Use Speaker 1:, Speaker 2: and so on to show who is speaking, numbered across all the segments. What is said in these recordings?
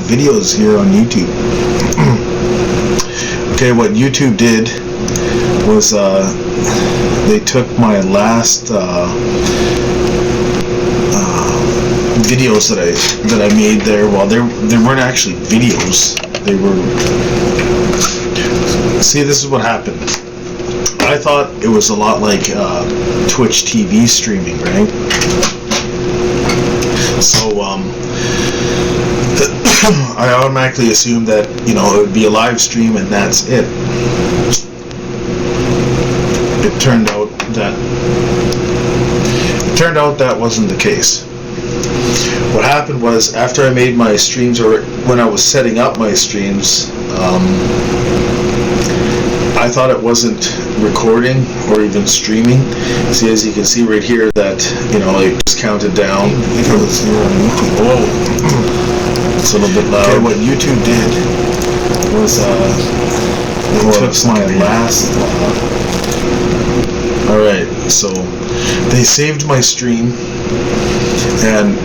Speaker 1: videos here on YouTube. Okay, what YouTube did was they took my last videos that I made there. Well, they weren't actually videos. They were. See, this is what happened. I thought it was a lot like Twitch TV streaming, right? So I automatically assumed that, you know, it would be a live stream and that's it. It turned out that wasn't the case. What happened was, after I made my streams, or when I was setting up my streams, I thought it wasn't recording or even streaming. See, as you can see right here, that, you know, it just counted down. If it was here on YouTube. Whoa. It's a little bit loud. Okay, what YouTube did was they took my last. Alright, so they saved my stream, and,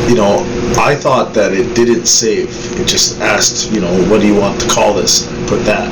Speaker 1: you know, I thought that it didn't save. It just asked, you know, what do you want to call this? Put that.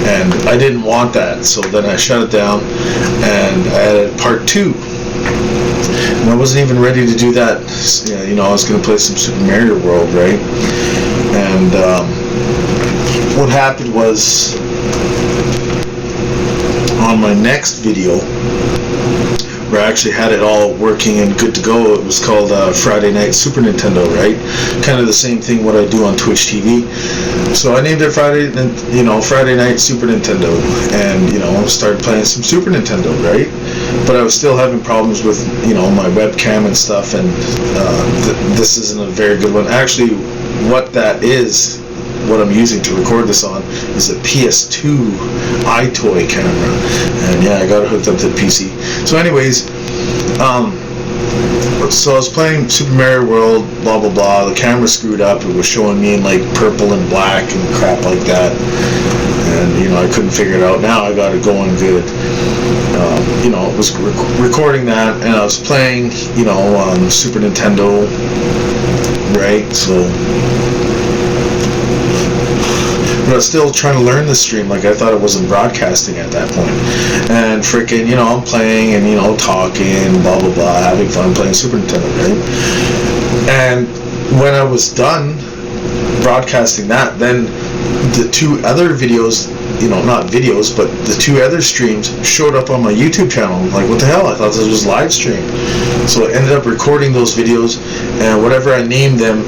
Speaker 1: And I didn't want that, so then I shut it down and I added part 2. And I wasn't even ready to do that. You know, I was going to play some Super Mario World, right? And what happened was, on my next video, where I actually had it all working and good to go, it was called Friday Night Super Nintendo, right? Kind of the same thing what I do on Twitch TV. So I named it Friday Night Super Nintendo, and, you know, started playing some Super Nintendo, right? But I was still having problems with, you know, my webcam and stuff, and this isn't a very good one. Actually, what that is, what I'm using to record this on, is a PS2 iToy camera, and yeah, I got it hooked up to the PC. So anyways, so I was playing Super Mario World, blah blah blah, the camera screwed up, it was showing me in like purple and black and crap like that, and, you know, I couldn't figure it out. Now I got it going good. You know, it was recording that, and I was playing, you know, Super Nintendo, right? So but I was still trying to learn the stream, like I thought it wasn't broadcasting at that point. And freaking, you know, I'm playing and, you know, talking, blah blah blah, having fun playing Super Nintendo, right? And when I was done broadcasting that, then the 2 other videos, you know, not videos, but the 2 other streams showed up on my YouTube channel. I'm like, what the hell? I thought this was live stream. So I ended up recording those videos, and whatever I named them,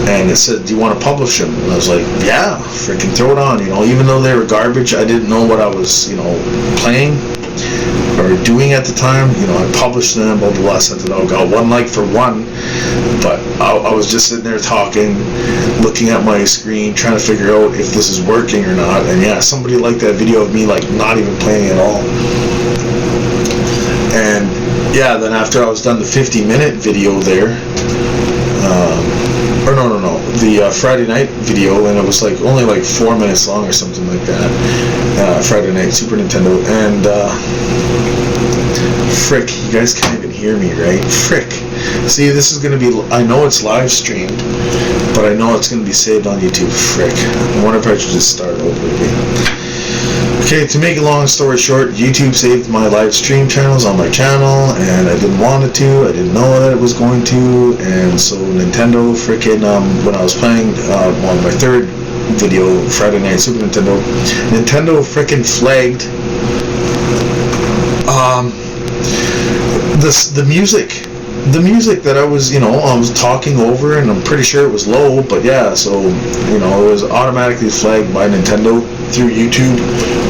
Speaker 1: and it said, do you want to publish them? And I was like, yeah, freaking throw it on, you know. Even though they were garbage, I didn't know what I was, you know, playing or doing at the time. You know, I published them, blah blah blah, sent it out, got 1 like for 1, but I was just sitting there talking, looking at my screen, trying to figure out if this is working or not. And yeah, somebody liked that video of me, like, not even playing at all. And yeah, then after I was done the 50-minute video there, the Friday night video, and it was like only like 4 minutes long or something like that, Friday Night Super Nintendo, and frick, you guys can't even hear me, right? Frick. See, this is going to be, I know it's live streamed, but I know it's going to be saved on YouTube. Frick. I wonder if I should just start over again. Okay, to make a long story short, YouTube saved my live stream channels on my channel, and I didn't want it to, I didn't know that it was going to, and so Nintendo freaking, when I was playing on my 3rd video, Friday Night Super Nintendo, Nintendo freaking flagged the music that I was, you know, I was talking over, and I'm pretty sure it was low, but yeah, so, you know, it was automatically flagged by Nintendo through YouTube,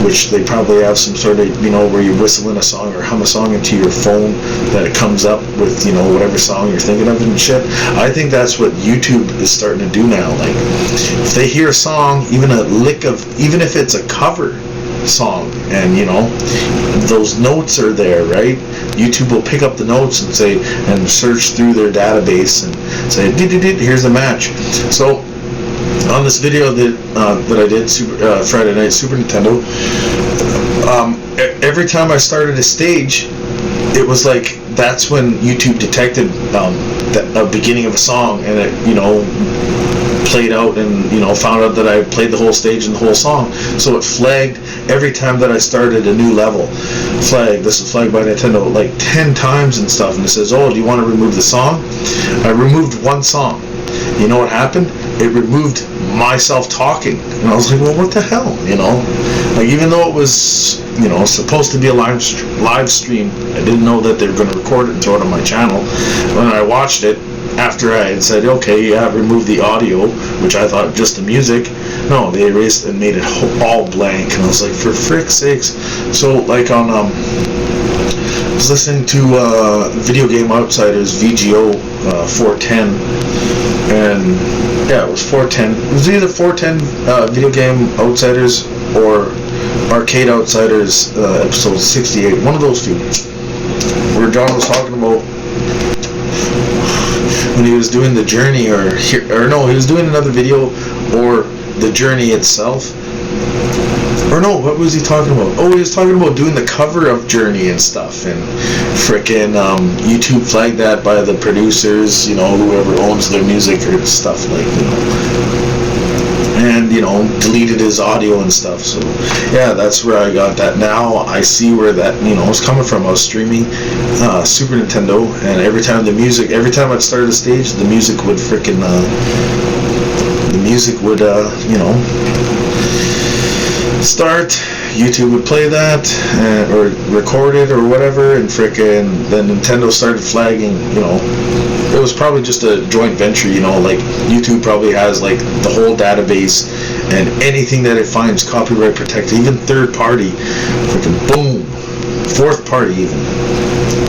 Speaker 1: which they probably have some sort of, you know, where you whistle in a song or hum a song into your phone, that it comes up with, you know, whatever song you're thinking of and shit. I think that's what YouTube is starting to do now. Like, if they hear a song, even if it's a cover song, and, you know, those notes are there, right? YouTube will pick up the notes and say, and search through their database and say, here's the match. So on this video that I did, Friday Night Super Nintendo, every time I started a stage, it was like, that's when YouTube detected the beginning of a song, and it, you know, played out and, you know, found out that I played the whole stage and the whole song. So it flagged every time that I started a new level. This is flagged by Nintendo like 10 times and stuff, and it says, oh, do you want to remove the song? I removed one song. You know what happened? It removed myself talking, and I was like, well, what the hell, you know? Like, even though it was, you know, supposed to be a live stream, I didn't know that they were going to record it and throw it on my channel. When I watched it, after I had said, okay, yeah, remove the audio, which I thought just the music, no, they erased and made it all blank, and I was like, for frick's sakes. So, like, on, I was listening to Video Game Outsiders VGO 410, and yeah, it was 410. It was either 410 Video Game Outsiders or Arcade Outsiders episode 68. One of those two, where John was talking about when he was doing the journey, or no, he was doing another video, or the journey itself. Or no, what was he talking about? Oh, he was talking about doing the cover of Journey and stuff, and frickin' YouTube flagged that by the producers, you know, whoever owns their music or stuff, like, you know, and, you know, deleted his audio and stuff. So yeah, that's where I got that. Now I see where that, you know, was coming from. I was streaming Super Nintendo, and every time I'd start a stage, the music would frickin' you know, start, YouTube would play that, or record it, or whatever, and frickin' then Nintendo started flagging, you know. It was probably just a joint venture, you know, like YouTube probably has like the whole database, and anything that it finds copyright protected, even third party, frickin' boom, fourth party even.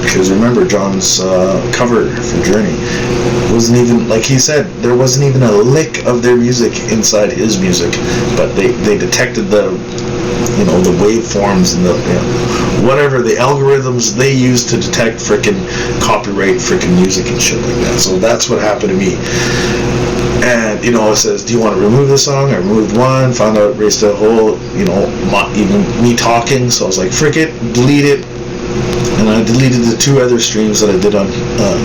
Speaker 1: Because remember, John's cover for Journey wasn't even, like he said, there wasn't even a lick of their music inside his music, but they detected the, you know, the waveforms and the, you know, whatever, the algorithms they use to detect frickin' copyright frickin' music and shit like that. So that's what happened to me. And, you know, it says, do you want to remove the song? I removed one, found out it erased the whole, you know, even me talking, so I was like, frick it, delete it. And I deleted the 2 other streams that I did on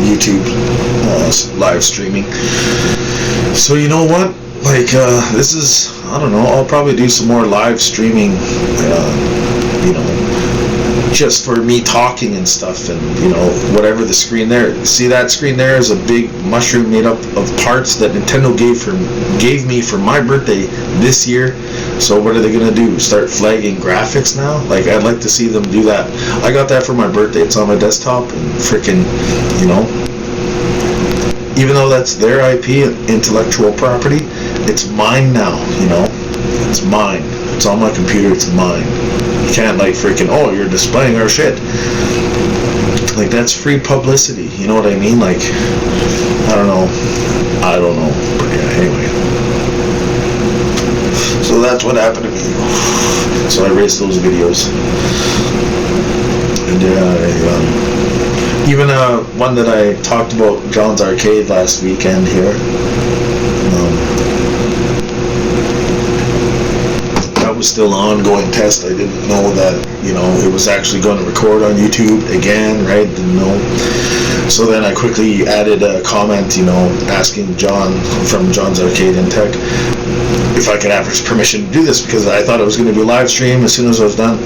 Speaker 1: YouTube, live streaming. So you know what? Like, this is, I don't know, I'll probably do some more live streaming, you know, just for me talking and stuff, and, you know, whatever the screen there. See that screen there is a big mushroom made up of parts that Nintendo gave me for my birthday this year. So what are they gonna do? Start flagging graphics now? Like, I'd like to see them do that. I got that for my birthday. It's on my desktop, and frickin', you know, even though that's their IP, intellectual property, it's mine now, you know? It's mine. It's on my computer, it's mine. You can't, like, freaking, oh, you're displaying our shit. Like, that's free publicity, you know what I mean? Like, I don't know. But yeah, anyway. So that's what happened to me. So I erased those videos. And even one that I talked about, John's Arcade, last weekend here. That was still an ongoing test. I didn't know that, you know, it was actually going to record on YouTube again, right? Didn't know. So then I quickly added a comment, you know, asking John from John's Arcade and Tech if I could have his permission to do this, because I thought it was going to be a live stream. As soon as I was done,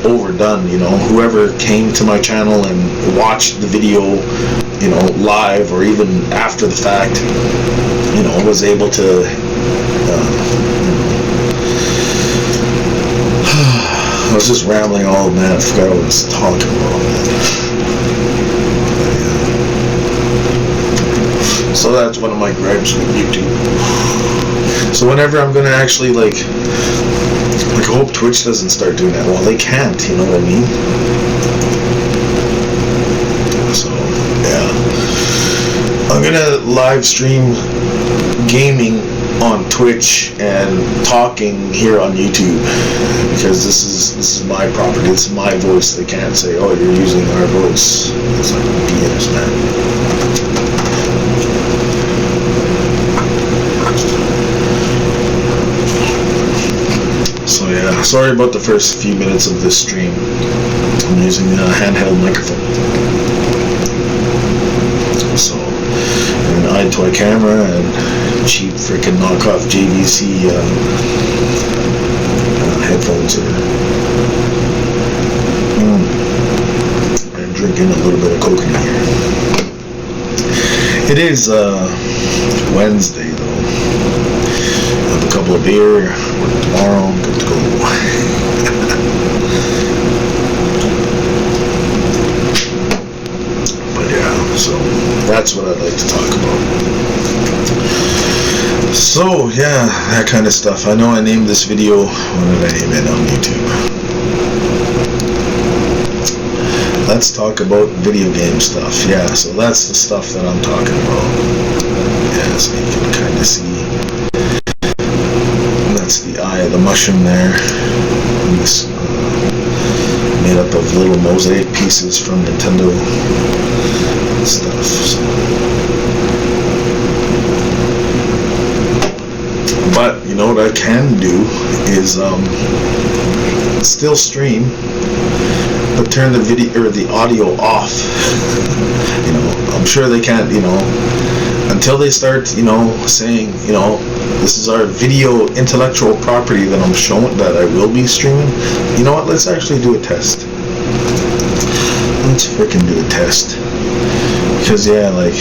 Speaker 1: you know, whoever came to my channel and watched the video, you know, live or even after the fact, you know, was able to I was just rambling all, man. I forgot what I was talking about, man. So that's one of my gripes with YouTube. So whenever I'm gonna actually, like I hope Twitch doesn't start doing that. Well, they can't, you know what I mean? So, yeah. I'm gonna live stream gaming on Twitch and talking here on YouTube, because this is my property. It's my voice. They can't say, oh, you're using our voice. It's like BS, man. So yeah, sorry about the first few minutes of this stream. I'm using a handheld microphone. So, and iToy camera and cheap freaking knockoff JVC headphones here. I'm drinking a little bit of coconut here. It is Wednesday though. Have a couple of beer. Tomorrow I'm good to go. But yeah, so that's what I'd like to talk about. So yeah, that kind of stuff. I know I named this video, what did I name it on YouTube? Let's talk about video game stuff. Yeah, so that's the stuff that I'm talking about. Yeah, so you can kind of see. That's the eye of the mushroom there. It's made up of little mosaic pieces from Nintendo and stuff. So. But you know what I can do is still stream, but turn the video or the audio off. You know, I'm sure they can't. You know, until they start, you know, saying, you know, this is our video intellectual property that I'm showing, that I will be streaming. You know what? Let's actually do a test. Let's freaking do a test. Because yeah, like,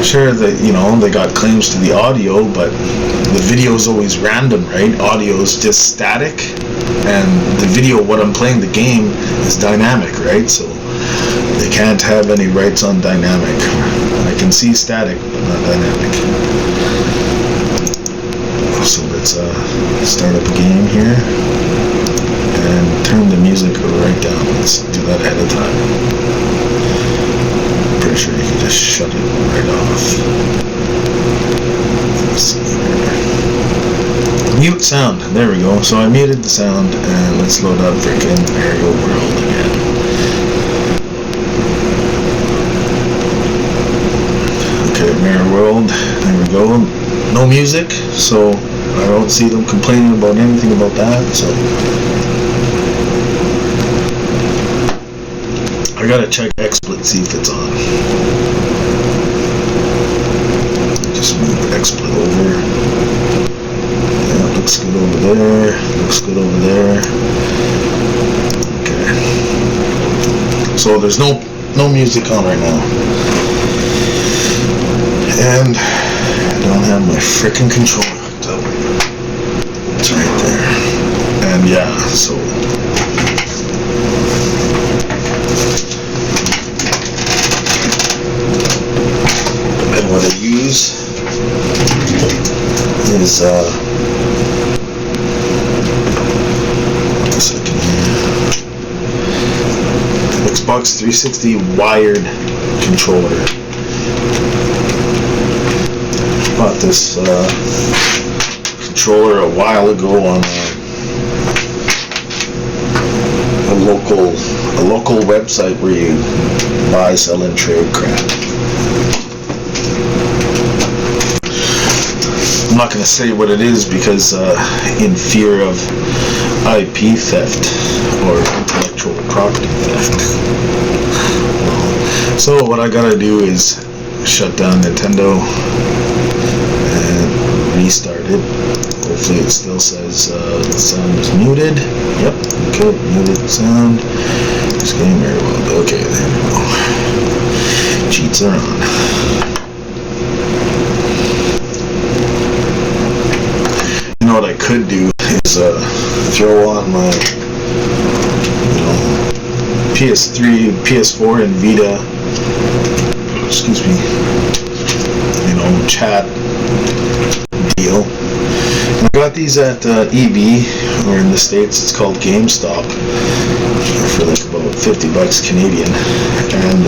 Speaker 1: sure that, you know, they got claims to the audio, but the video is always random, right? Audio is just static, and the video, what I'm playing the game, is dynamic, right? So they can't have any rights on dynamic. I can see static, but not dynamic. So let's start up a game here and turn the music right down. Let's do that ahead of time. I'm pretty sure you can just shut it right off. Let's see here. Mute sound. There we go. So I muted the sound, and let's load up freaking Mario World again. Okay, Mario World. There we go. No music, so I don't see them complaining about anything about that. So I gotta check XSplit, see if it's on. Just move XSplit over. Yeah, looks good over there. Looks good over there. Okay. So there's no music on right now. And I don't have my frickin' controller hooked up. It's right there. And yeah, so and what I use is Xbox 360 wired controller. Bought this controller a while ago on a local website where you buy, sell, and trade crap. I'm not going to say what it is because in fear of IP theft or intellectual property theft. So what I gotta do is shut down Nintendo and restart it. Hopefully it still says the sound is muted. Yep, okay, muted sound. This game very well. Okay, there we go. Cheats are on. You know what I could do is throw on my, you know, PS3, PS4, and Vita, excuse me, you know, chat deal. I got these at EB, or in the States it's called GameStop, for like about $50 Canadian. And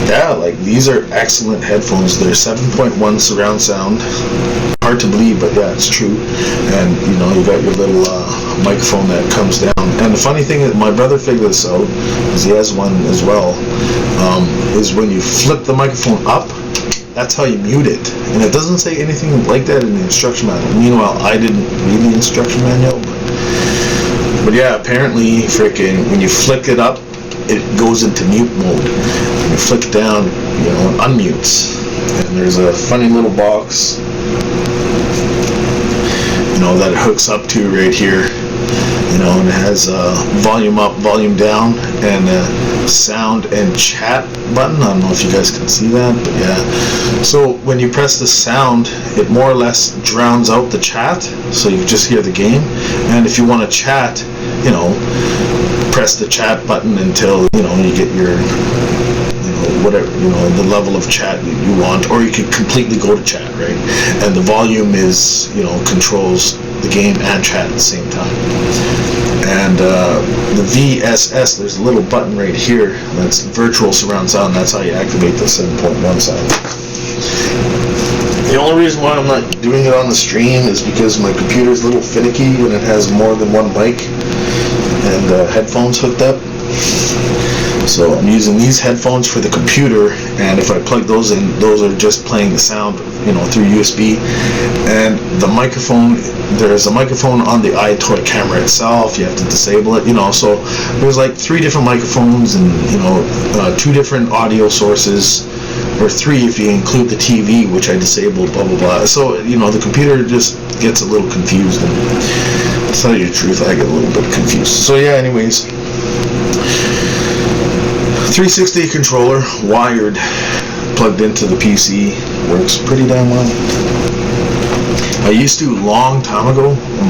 Speaker 1: yeah, like, these are excellent headphones. They're 7.1 surround sound. Hard to believe, but yeah, it's true. And you know, you got your little microphone that comes down. And the funny thing is, my brother figured this out, because he has one as well, is when you flip the microphone up, that's how you mute it. And it doesn't say anything like that in the instruction manual. Meanwhile, I didn't read the instruction manual, but yeah, apparently freaking when you flick it up, it goes into mute mode. When you flick it down, you know, it unmutes. And there's a funny little box, that it hooks up to right here, and it has a volume up, volume down, and a sound and chat button. I don't know if you guys can see that, but yeah. So when you press the sound, it more or less drowns out the chat, so you just hear the game. And if you want to chat, press the chat button until you get your whatever the level of chat you want, or you can completely go to chat, right? And the volume is controls the game and chat at the same time. And the VSS, there's a little button right here that's virtual surround sound. That's how you activate the 7.1 sound. The only reason why I'm not doing it on the stream is because my computer's a little finicky when it has more than one mic and headphones hooked up. So I'm using these headphones for the computer, and if I plug those in, those are just playing the sound, through USB. And the microphone, there's a microphone on the iToy camera itself. You have to disable it, so there's like 3 different microphones and 2 different audio sources, or 3 if you include the TV, which I disabled, blah blah blah. So the computer just gets a little confused, and to tell you the truth, I get a little bit confused. So yeah, anyways. 360 controller, wired, plugged into the PC, works pretty damn well. I used to, long time ago,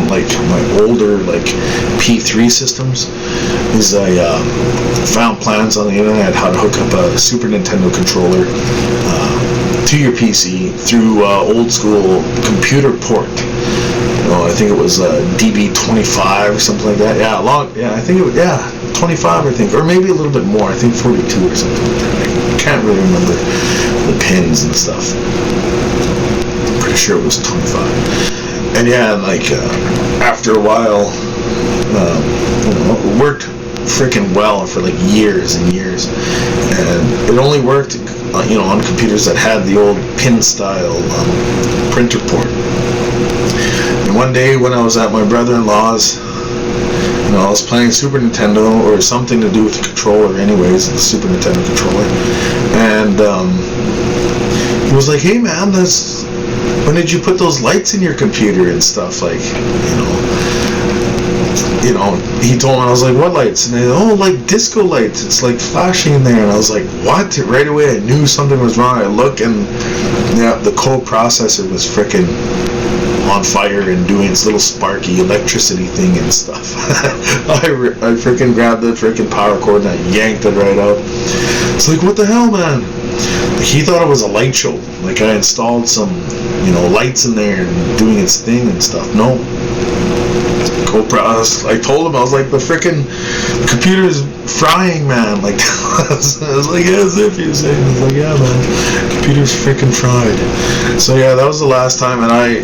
Speaker 1: like my older P3 systems, is I found plans on the internet how to hook up a Super Nintendo controller to your PC through old school computer port. I think it was DB25 or something like that. I think it was 25, I think, or maybe a little bit more. I think 42 or something like that. I can't really remember the pins and stuff. I'm pretty sure it was 25. And yeah, after a while, it worked freaking well for years and years, and it only worked on computers that had the old pin style printer port. And one day when I was at my brother-in-law's, I was playing Super Nintendo, or something to do with the controller anyways, the Super Nintendo controller, and he was like, hey man, when did you put those lights in your computer and stuff, he told me. I was like, what lights? And they disco lights, it's flashing in there. And I was like, what? Right away I knew something was wrong. I look, and the coprocessor was frickin' on fire and doing its little sparky electricity thing and stuff. I freaking grabbed the freaking power cord and I yanked it right out. It's like, what the hell, man? He thought it was a light show. I installed some, lights in there and doing its thing and stuff. No. I told him, I was like, the freaking computer's frying, man. I was like, yeah, as if you say. I was like, yeah, man, computer's freaking fried. So yeah, that was the last time, and I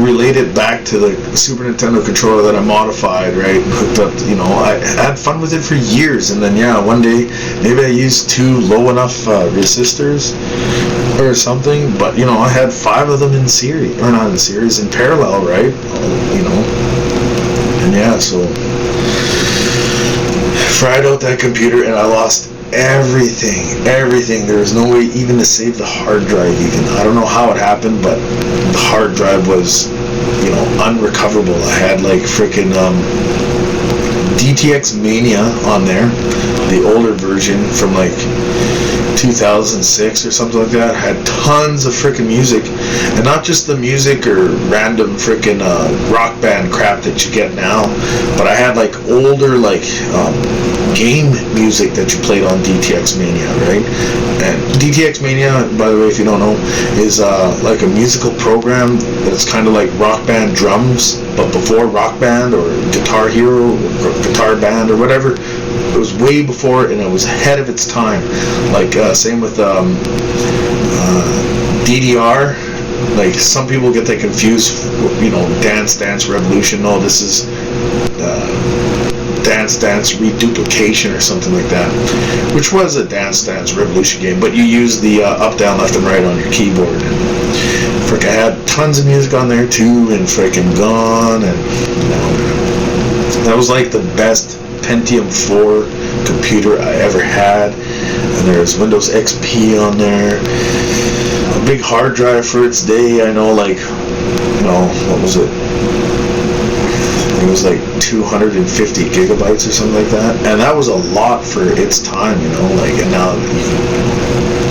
Speaker 1: relate it back to the Super Nintendo controller that I modified, right, hooked up, I had fun with it for years, and then one day, maybe I used 2 low enough resistors or something, but I had 5 of them in series, or not in series, in parallel, right, and so fried out that computer, and I lost everything. There was no way even to save the hard drive even. I don't know how it happened, but the hard drive was, unrecoverable. I had freaking DTX Mania on there, the older version from 2006 or something like that. Had tons of freaking music, and not just the music or random freaking rock band crap that you get now, but I had older game music that you played on DTX Mania, right? And DTX Mania, by the way, if you don't know, is a musical program that's kind of like Rock Band drums, but before Rock Band or Guitar Hero or Guitar Band or whatever. It was way before, and it was ahead of its time. Same with DDR. Some people get that confused, Dance Revolution. No, this is Dance Reduplication or something like that, which was a Dance Revolution game, but you use the up, down, left, and right on your keyboard. And I had tons of music on there too, and freaking Gone, and that was the best Pentium 4 computer I ever had. and there's Windows XP on there. A big hard drive for its day. I know, like, what was it? It was like 250 gigabytes or something like that, and that was a lot for its time, like, and now you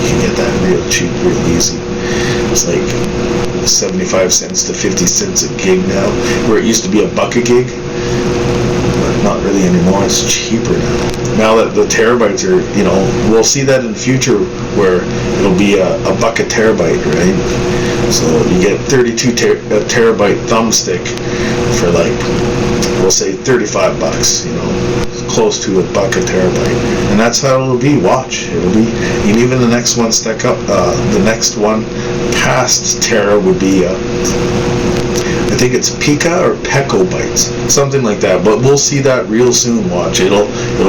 Speaker 1: can get that real cheap, real easy. It's like 75 cents to 50 cents a gig now, where it used to be $1 a gig, but not really anymore. It's cheaper now that the terabytes are, we'll see that in the future where it'll be $1 a terabyte, right? So you get 32 terabyte thumbstick for, like, we'll say $35, close to $1 a terabyte, and that's how it'll be. Watch, it'll be, and even the next one stack up. The next one past Tera would be, I think it's Pica or Pecobytes, something like that. But we'll see that real soon. Watch, it'll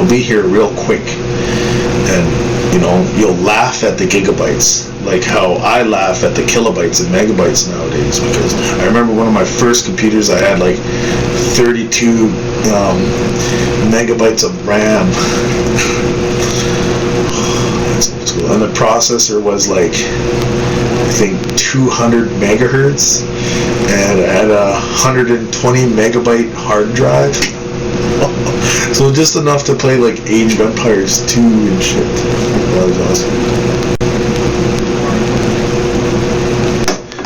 Speaker 1: be here real quick, and you'll laugh at the gigabytes, like how I laugh at the kilobytes and megabytes nowadays, because I remember one of my first computers, I had like 32 megabytes of RAM. And the processor was like, I think 200 megahertz, and I had a 120 megabyte hard drive. So just enough to play like Age of Empires 2 and shit. That was awesome.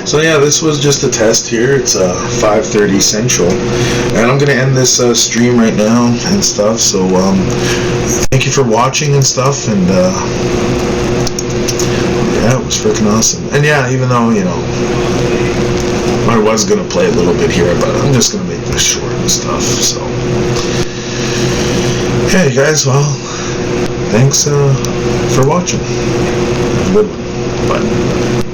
Speaker 1: So yeah, this was just a test here. It's 5:30 Central, and I'm gonna end this stream right now and stuff. So thank you for watching and stuff, and yeah, it was freaking awesome. And yeah, even though I was gonna play a little bit here, but I'm just gonna make this short and stuff. So. Okay, guys, well, thanks for watching. Have a good one. Bye.